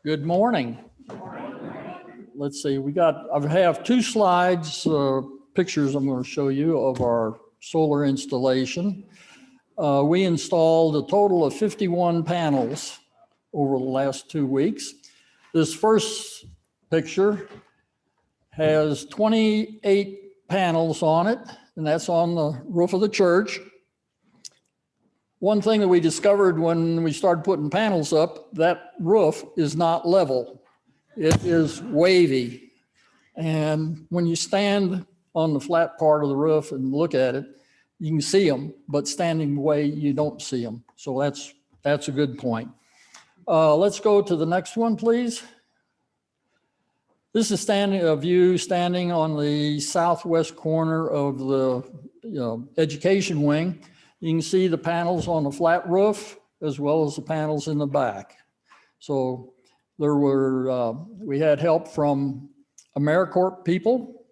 Good morning. Let's see, I have two slides, pictures I'm going to show you of our solar installation. We installed a total of 51 panels over the last 2 weeks. This first picture has 28 panels on it, and that's on the roof of the church. One thing that we discovered when we started putting panels up, that roof is not level. It is wavy. And when you stand on the flat part of the roof and look at it, you can see them, but standing away, you don't see them. So that's a good point. Let's go to the next one, please. This is a view standing on the southwest corner of the education wing. You can see the panels on the flat roof as well as the panels in the back. So we had help from AmeriCorp people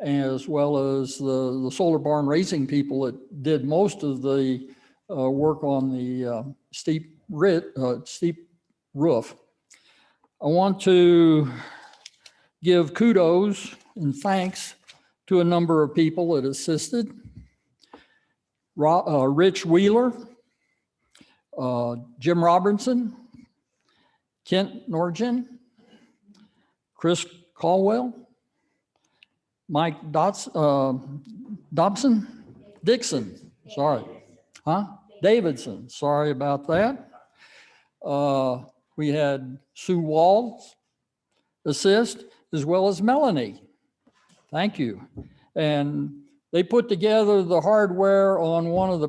as well as the Solar Barn Racing people that did most of the work on the steep roof. I want to give kudos and thanks to a number of people that assisted. Rich Wheeler, Jim Robertson, Kent Norgin, Chris Caldwell, Mike Dixon, sorry, Davidson, sorry about that. We had Sue Walls assist, as well as Melanie. Thank you. And they put together the hardware on one of the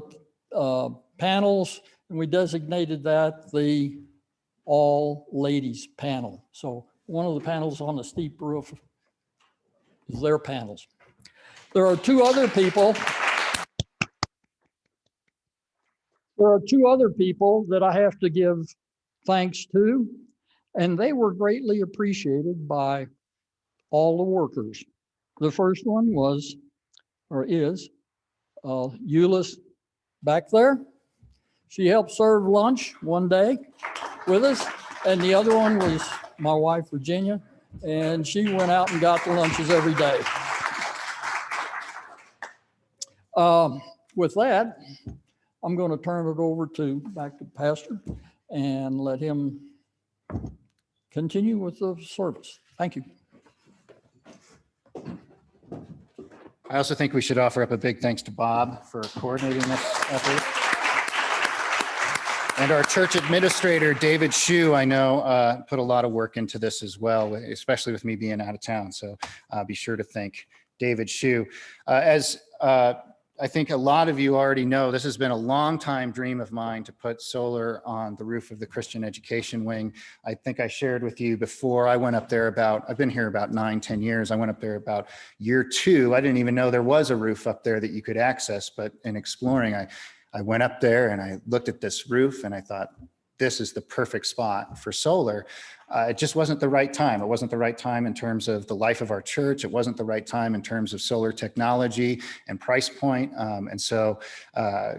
panels, and we designated that the all ladies panel. So one of the panels on the steep roof is their panels. There are two other people. There are two other people that I have to give thanks to, and they were greatly appreciated by all the workers. The first one was, or is, Euless back there. She helped serve lunch one day with us, and the other one was my wife, Virginia, and she went out and got the lunches every day. With that, I'm going to turn it over back to Pastor and let him continue with the service. Thank you. I also think we should offer up a big thanks to Bob for coordinating this effort. And our church administrator, David Shue, I know put a lot of work into this as well, especially with me being out of town. So be sure to thank David Shue. As I think a lot of you already know, this has been a long time dream of mine to put solar on the roof of the Christian Education Wing. I think I shared with you before, I've been here about 9-10 years. I went up there about year 2. I didn't even know there was a roof up there that you could access, but in exploring, I went up there and I looked at this roof and I thought, this is the perfect spot for solar. It just wasn't the right time. It wasn't the right time in terms of the life of our church. It wasn't the right time in terms of solar technology and price point. And so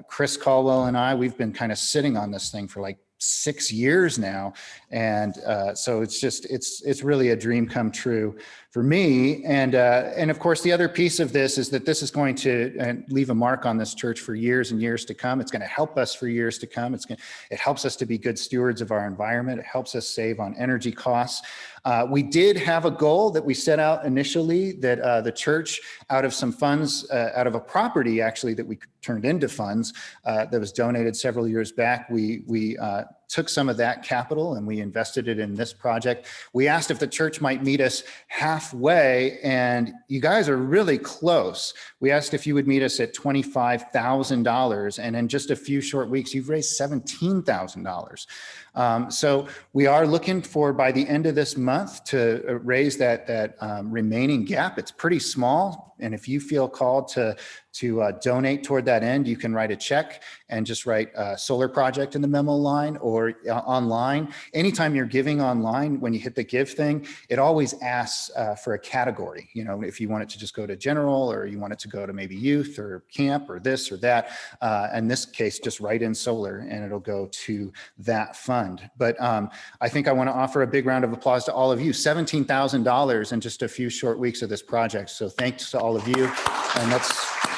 Chris Caldwell and I, we've been kind of sitting on this thing for like 6 years now. And so it's really a dream come true for me. And of course, the other piece of this is that this is going to leave a mark on this church for years and years to come. It's going to help us for years to come. It helps us to be good stewards of our environment. It helps us save on energy costs. We did have a goal that we set out initially that the church, out of some funds, out of a property actually that we turned into funds that was donated several years back, we took some of that capital and we invested it in this project. We asked if the church might meet us halfway, and you guys are really close. We asked if you would meet us at $25,000, and in just a few short weeks, you've raised $17,000. So we are looking for, by the end of this month, to raise that remaining gap. It's pretty small, and if you feel called to donate toward that end, you can write a check and just write solar project in the memo line, or or online, anytime you're giving online, when you hit the give thing, it always asks for a category. You know, if you want it to just go to general, or you want it to go to maybe youth or camp or this or that. In this case, just write in solar and it'll go to that fund. But I think I want to offer a big round of applause to all of you. $17,000 in just a few short weeks of this project. So thanks to all of you. And let's